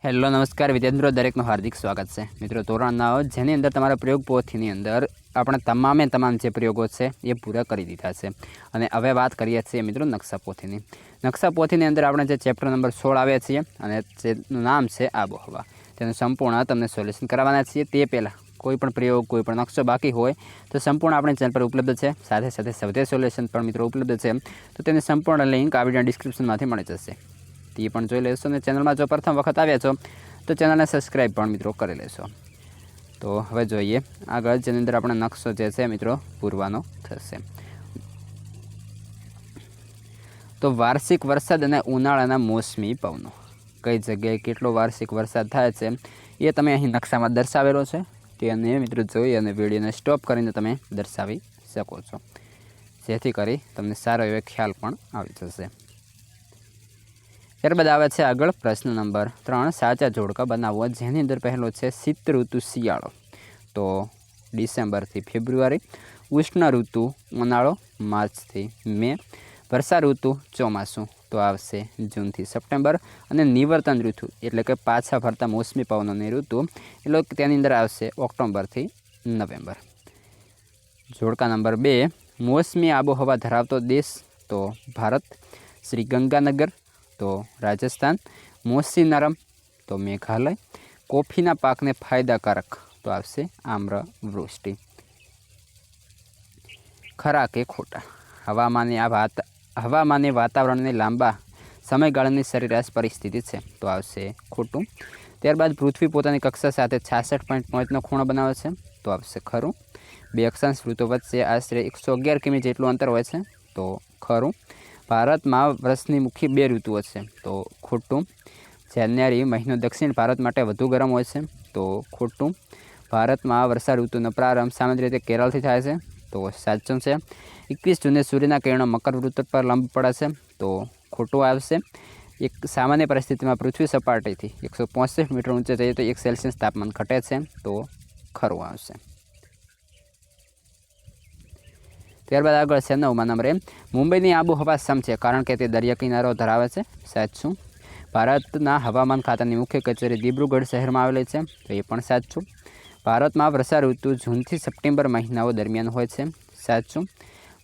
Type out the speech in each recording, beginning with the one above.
Hello નમસ્કાર વિદ્યાર્થી દરેકનું હાર્દિક સ્વાગત છે મિત્રો ધોરણ 9 જેની અંદર તમારા પ્રયોગ પોથીની અંદર આપણે તમામ જે પ્રયોગો છે એ પૂરા કરી દીધા છે અને હવે વાત કરીએ છીએ મિત્રો નકશા પોથીની અંદર આપણે જે ચેપ્ટર નંબર 16 આવ્યા છીએ અને જેનું નામ છે આબોહવા તેનું સંપૂર્ણ તમને સોલ્યુશન કરાવવાના છીએ તે પહેલાં કોઈ પણ પ્રયોગ કોઈ પણ નકશો બાકી હોય તો સંપૂર્ણ આપણી ચેનલ પર ઉપલબ્ધ છે સાથે સાથે સ્વાધ્યાય સોલ્યુશન પણ મિત્રો ઉપલબ્ધ છે તો તેની સંપૂર્ણ લિંક આ વિડીયો ડિસ્ક્રિપ્શનમાંથી મળી જશે તે પણ જોઈ લેશો અને ચેનલમાં જો પ્રથમ વખત આવ્યા છો તો ચેનલને સબસ્ક્રાઈબ પણ મિત્રો કરી લેશો। તો હવે જોઈએ આગળ જેની અંદર આપણે નકશો જે છે મિત્રો પૂરવાનો થશે। તો વાર્ષિક વરસાદ અને ઉનાળાના મોસમી પવનો કઈ જગ્યાએ કેટલો વાર્ષિક વરસાદ થાય છે એ તમે અહીં નકશામાં દર્શાવેલો છે તેને મિત્રો જોઈ અને વિડીયોને સ્ટોપ કરીને તમે દર્શાવી શકો છો જેથી કરી તમને સારો એવો ખ્યાલ પણ આવી જશે। ત્યારબાદ આવે છે આગળ પ્રશ્ન નંબર 3 સાચા જોડકા બનાવો જેની અંદર પહેલો છે શીત ઋતુ શિયાળો તો ડિસેમ્બરથી ફેબ્રુઆરી, ઉષ્ણ ઋતુ ઉનાળો માર્ચથી મે, વર્ષા ઋતુ ચોમાસું તો આવશે જૂનથી સપ્ટેમ્બર અને નિવર્તન ઋતુ એટલે કે પાછા ફરતા મોસમી પવનોની ઋતુ એટલે કે તેની અંદર આવશે ઓક્ટોબરથી નવેમ્બર। જોડકા નંબર 2 મોસમી આબોહવા ધરાવતો દેશ તો ભારત, શ્રી ગંગાનગર તો રાજસ્થાન, મોસીનરમ તો મેઘાલય, કોફીના પાકને ફાયદાકારક તો આવશે આમ્રવૃષ્ટિ। ખરા કે ખોટા હવામાનની વાતાવરણની લાંબા સમયગાળાની સરેરાશ પરિસ્થિતિ છે તો આવશે ખોટું। ત્યારબાદ પૃથ્વી પોતાની કક્ષા સાથે 66.5નો ખૂણો બનાવે છે તો આવશે ખરું। બે અક્ષાંશ વૃત્તો વચ્ચે આશરે 111 કિમી જેટલું અંતર હોય છે તો ખરું। ભારતમાં વર્ષની મુખ્ય 2 ઋતુઓ છે તો ખોટું। જાન્યુઆરી મહિનો દક્ષિણ ભારત માટે વધુ ગરમ હોય છે તો ખોટું। ભારતમાં વર્ષા ઋતુનો પ્રારંભ સામાન્ય રીતે કેરળથી થાય છે તો સાચું છે। 21 જૂને સૂર્યના કિરણો મકરવૃત્ત પર લંબ પડે છે તો ખોટું આવશે। એક સામાન્ય પરિસ્થિતિમાં પૃથ્વી સપાટીથી 165 મીટર ઊંચે જઈએ તો 1 સેલ્સિયસ તાપમાન ઘટે છે તો ખરું આવશે। ત્યારબાદ આગળ છે 9મા નંબરે મુંબઈની આબોહવા સમ છે કારણ કે તે દરિયા કિનારો ધરાવે છે સાચું। ભારતના હવામાન ખાતાની મુખ્ય કચેરી દિબ્રુગઢ શહેરમાં આવેલી છે તો એ પણ સાચું। ભારતમાં વર્ષા ઋતુ જૂનથી સપ્ટેમ્બર મહિનાઓ દરમિયાન હોય છે સાચું।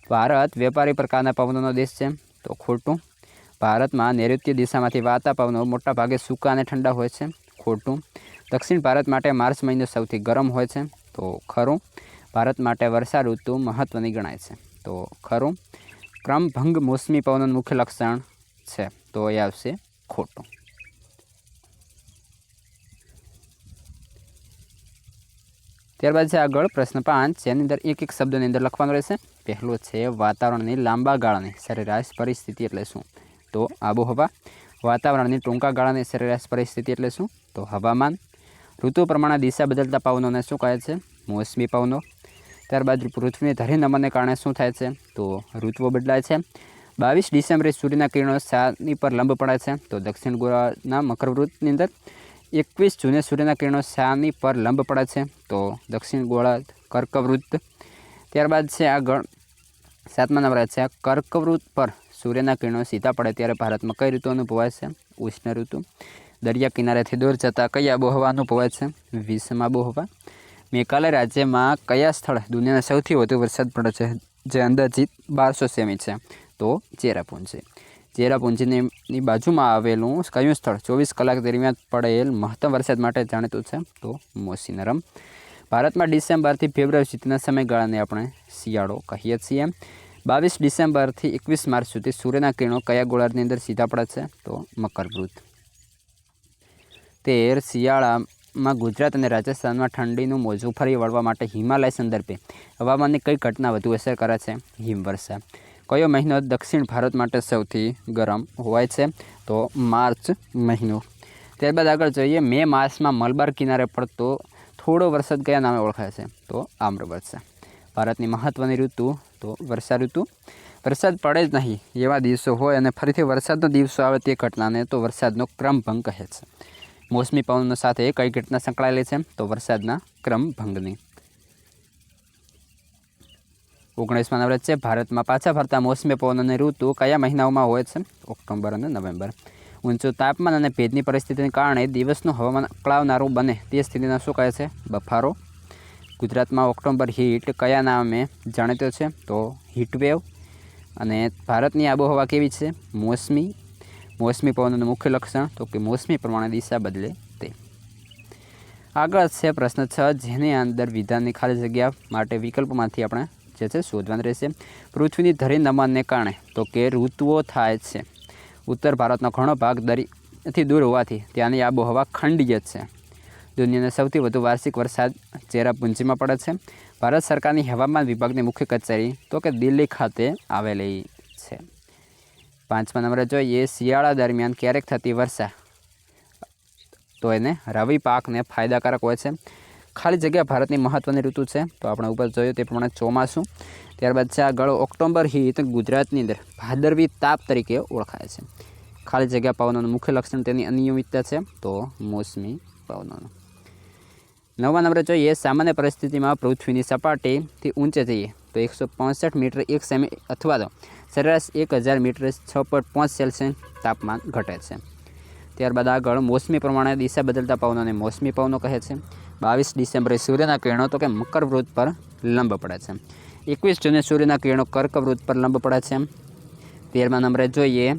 ભારત વેપારી પ્રકારના પવનોનો દેશ છે તો ખોટું। ભારતમાં નૈઋત્ય દિશામાંથી વાતા પવનો મોટા ભાગે સૂકા અને ઠંડા હોય છે ખોટું। દક્ષિણ ભારત માટે માર્ચ મહિનો સૌથી ગરમ હોય છે તો ખરું। ભારત માટે વર્ષા ઋતુ મહત્ત્વની ગણાય છે તો ખરું। ક્રમભંગ મોસમી પવનનું મુખ્ય લક્ષણ છે તો એ આવશે ખોટું। ત્યારબાદ છે આગળ પ્રશ્ન 5 જેની અંદર એક શબ્દની અંદર લખવાનું રહેશે। પહેલો છે વાતાવરણની લાંબા ગાળાની સરેરાશ પરિસ્થિતિ એટલે શું તો આબોહવા। વાતાવરણની ટૂંકા ગાળાની સરેરાશ પરિસ્થિતિ એટલે શું તો હવામાન। ઋતુ પ્રમાણે દિશા બદલતા પવનોને શું કહે છે મોસમી પવનો। ત્યારબાદ પૃથ્વીની ધરીનમનને કારણે શું થાય છે તો ઋતુઓ બદલાય છે। 22 ડિસેમ્બરે સૂર્યના કિરણો શાની પર લંબ પડે છે તો દક્ષિણ ગોળાના મકરવૃત્તની અંદર। 21 જૂને સૂર્યના કિરણો શાની પર લંબ પડે છે તો દક્ષિણ ગોળા કર્કવૃત્ત। ત્યારબાદ છે આગળ 7મા નંબરે છે કર્કવૃત્ત પર સૂર્યના કિરણો સીધા પડે ત્યારે ભારતમાં કઈ ઋતુ અનુભવાય છે ઉષ્ણ ઋતુ। દરિયા કિનારેથી દૂર જતાં કઈ આબોહવા અનુભવાય છે વિષમ આબોહવા। મેઘાલય રાજ્યમાં કયા સ્થળે દુનિયાના સૌથી વધુ વરસાદ પડે છે જે અંદાજિત 1200 સેમી છે તો ચેરાપુંજી। ચેરાપુંજીની બાજુમાં આવેલું કયું સ્થળ 24 કલાક દરમિયાન પડેલ મહત્તમ વરસાદ માટે જાણીતું છે તો મોસીનરમ। ભારતમાં ડિસેમ્બરથી ફેબ્રુઆરી સુધીના સમયગાળાને આપણે શિયાળો કહીએ છીએ। 22 ડિસેમ્બરથી 21 માર્ચ સુધી સૂર્યના કિરણો કયા ગોળાર્ધની અંદર સીધા પડે છે તો મકરવૃત્ત। 13 શિયાળામાં ગુજરાત અને રાજસ્થાનમાં ઠંડીનું મોજું ફરી વળવા માટે હિમાલય સંદર્ભે હવામાનની કઈ ઘટના વધુ અસર કરે છે હિમવર્ષા। કયો મહિનો દક્ષિણ ભારત માટે સૌથી ગરમ હોય છે તો માર્ચ મહિનો। ત્યારબાદ આગળ જોઈએ મે માસમાં મલબાર કિનારે પડતો થોડો વરસાદ કયા નામે ઓળખાય છે તો આમ્રવર્ષા। ભારતની મહત્ત્વની ઋતુ તો વર્ષા ઋતુ। વરસાદ પડે જ નહીં એવા દિવસો હોય અને ફરીથી વરસાદનો દિવસો આવે તે ઘટનાને તો વરસાદનો ક્રમભંગ કહે છે। મોસમી પવનો સાથે કઈ ઘટના સંકળાયેલી છે તો વરસાદના ક્રમભંગની। 19મા નંબર છે ભારતમાં પાછા ફરતા મોસમી પવનોની ઋતુ કયા મહિનાઓમાં હોય છે ઓક્ટોબર અને નવેમ્બર। ઊંચું તાપમાન અને ભેજની પરિસ્થિતિને કારણે દિવસનું હવામાન અકળાવનારું બને તે સ્થિતિને શું કહે છે? બફારો. ગુજરાતમાં ઓક્ટોબર હીટ કયા નામે જાણીતો છે? તો હીટવેવ. અને ભારતની આબોહવા કેવી છે? મોસમી. મોસમી પવનનું મુખ્ય લક્ષણ તો કે મોસમી પ્રમાણે દિશા બદલે તે. આગળ છે પ્રશ્ન 6, જેની અંદર વિધાનની ખાલી જગ્યા માટે વિકલ્પોમાંથી આપણે જે છે શોધવાનું રહેશે. પૃથ્વીની ધરી નમનને કારણે તો કે ઋતુઓ થાય છે. ઉત્તર ભારતનો ઘણો ભાગ દરિયાથી દૂર હોવાથી ત્યાંની આબોહવા ખંડીય છે. દુનિયાનો સૌથી વધુ વાર્ષિક વરસાદ ચેરાપુંજીમાં પડે છે. ભારત સરકારની હવામાન વિભાગની મુખ્ય કચેરી તો કે દિલ્હી ખાતે આવેલી છે. 5મા નંબરે જોઈએ શિયાળા દરમિયાન ક્યારેક થતી વર્ષા તો એને રવિ પાકને ફાયદાકારક હોય છે. ખાલી જગ્યા ભારતની મહત્ત્વની ઋતુ છે તો આપણે ઉપર જોયું તે પ્રમાણે ચોમાસું. ત્યારબાદ છે આગળ ઓક્ટોબર હીટ ગુજરાતની અંદર ભાદરવી તાપ તરીકે ઓળખાય છે. ખાલી જગ્યા પવનોનું મુખ્ય લક્ષણ તેની અનિયમિતતા છે તો મોસમી પવનોનું. 9મા નંબરે જોઈએ સામાન્ય પરિસ્થિતિમાં પૃથ્વીની સપાટીથી ઊંચે જઈએ તો 165 મીટર 1 સેમી અથવા તો સરેરાશ 1000 મીટર 6.5 સેલ્સિયસ તાપમાન ઘટે છે. ત્યારબાદ આગળ મોસમી પ્રમાણે દિશા બદલતા પવનોને મોસમી પવનો કહે છે. 22 ડિસેમ્બરે સૂર્યના કિરણો તો કે મકરવૃત્ત પર લંબ પડે છે. 21 જૂને સૂર્યના કિરણો કર્કવૃત્ત પર લંબ પડે છે. 13મા નંબરે જોઈએ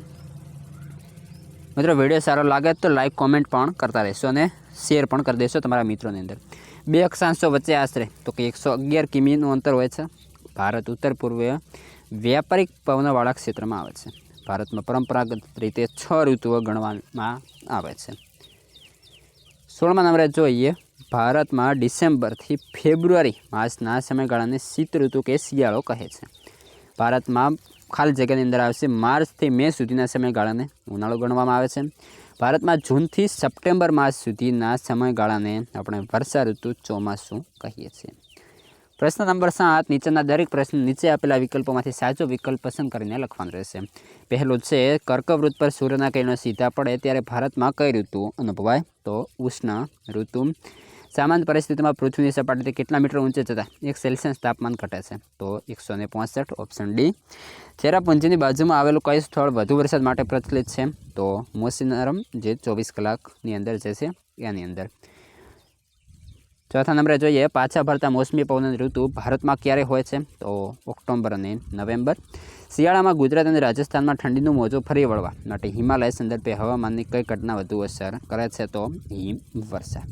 મિત્રો, વિડીયો સારો લાગે તો લાઈક કોમેન્ટ પણ કરતા રહેશો અને શેર પણ કરી દેશો તમારા મિત્રોની અંદર. 2 અક્ષાંશો વચ્ચે આશરે તો કે 111 કિમીનું અંતર હોય છે. ભારત ઉત્તર પૂર્વીય વ્યાપારિક પવનવાળા ક્ષેત્રમાં આવે છે. ભારતમાં પરંપરાગત રીતે 6 ઋતુઓ ગણવામાં આવે છે. 16મા નંબરે જોઈએ ભારતમાં ડિસેમ્બરથી ફેબ્રુઆરી માસના સમયગાળાને શીત ઋતુ કે શિયાળો કહે છે. ભારતમાં ખાલી જગ્યાની અંદર આવશે માર્ચથી મે સુધીના સમયગાળાને ઉનાળો ગણવામાં આવે છે. ભારતમાં જૂનથી સપ્ટેમ્બર માસ સુધીના સમયગાળાને આપણે વર્ષા ઋતુ ચોમાસું કહીએ છીએ. પ્રશ્ન નંબર 7, નીચેના દરેક પ્રશ્ન નીચે આપેલા વિકલ્પોમાંથી સાચો વિકલ્પ પસંદ કરીને લખવાનું રહેશે. પહેલું છે કર્કવૃત્ત પર સૂર્યના કિરણો સીધા પડે ત્યારે ભારતમાં કઈ ઋતુ અનુભવાય? તો ઉષ્ણ ઋતુ. સામાન્ય પરિસ્થિતિમાં પૃથ્વીની સપાટીથી કેટલા મીટર ઊંચે જતાં 1 સેલ્સિયસ તાપમાન ઘટે છે? તો 165. Option D. ચેરાપુંજીની બાજુમાં આવેલું કઈ સ્થળ વધુ વરસાદ માટે પ્રચલિત છે? તો મોસીનરમ, જે 24 કલાકની અંદર જે છે એની અંદર. 4થા નંબરે જોઈએ પાછા ભરતા મોસમી પવનની ઋતુ ભારતમાં ક્યારે હોય છે? તો ઓક્ટોબર અને નવેમ્બર. શિયાળામાં ગુજરાત અને રાજસ્થાનમાં ઠંડીનું મોજું ફરી વળવા માટે હિમાલય સંદર્ભે હવામાનની કઈ ઘટના વધુ અસર કરે છે? તો હિમવર્ષા.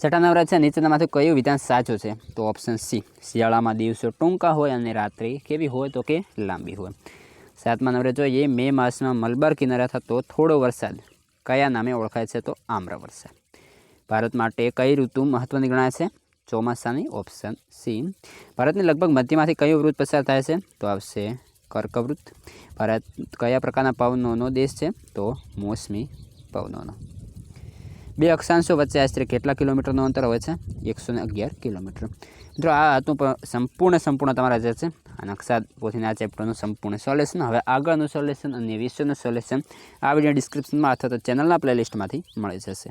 6થા નંબરે છે નીચેનામાંથી કયું વિધાન સાચું છે? તો ઓપ્શન સી. શિયાળામાં દિવસો ટૂંકા હોય અને રાત્રિ કેવી હોય? તો કે લાંબી હોય. 7મા નંબરે જોઈએ મે માસમાં મલબાર કિનારે થતો થોડો વરસાદ કયા નામે ઓળખાય છે? તો આમ્રવર્ષા. ભારત માટે કઈ ઋતુ મહત્ત્વની ગણાય છે? ચોમાસાની. Option C. ભારતની લગભગ મધ્યમાંથી કયું વૃત્ત પસાર થાય છે? તો આવશે કર્કવૃત્ત. ભારત કયા પ્રકારના પવનોનો દેશ છે? તો મોસમી પવનોનો. 2 અક્ષાંશો વચ્ચે આશરે કેટલા કિલોમીટરનું અંતર હોય છે? 111 કિલોમીટર. મિત્રો આ હતું સંપૂર્ણ તમારા જે છે આ નકશા પોથીના આ ચેપ્ટરનું સંપૂર્ણ સોલ્યુશન. હવે આગળનું સોલ્યુશન અને વિષયનું સોલ્યુશન આ વિડીયો ડિસ્ક્રિપ્શનમાં અથવા તો ચેનલના પ્લેલિસ્ટમાંથી મળી જશે.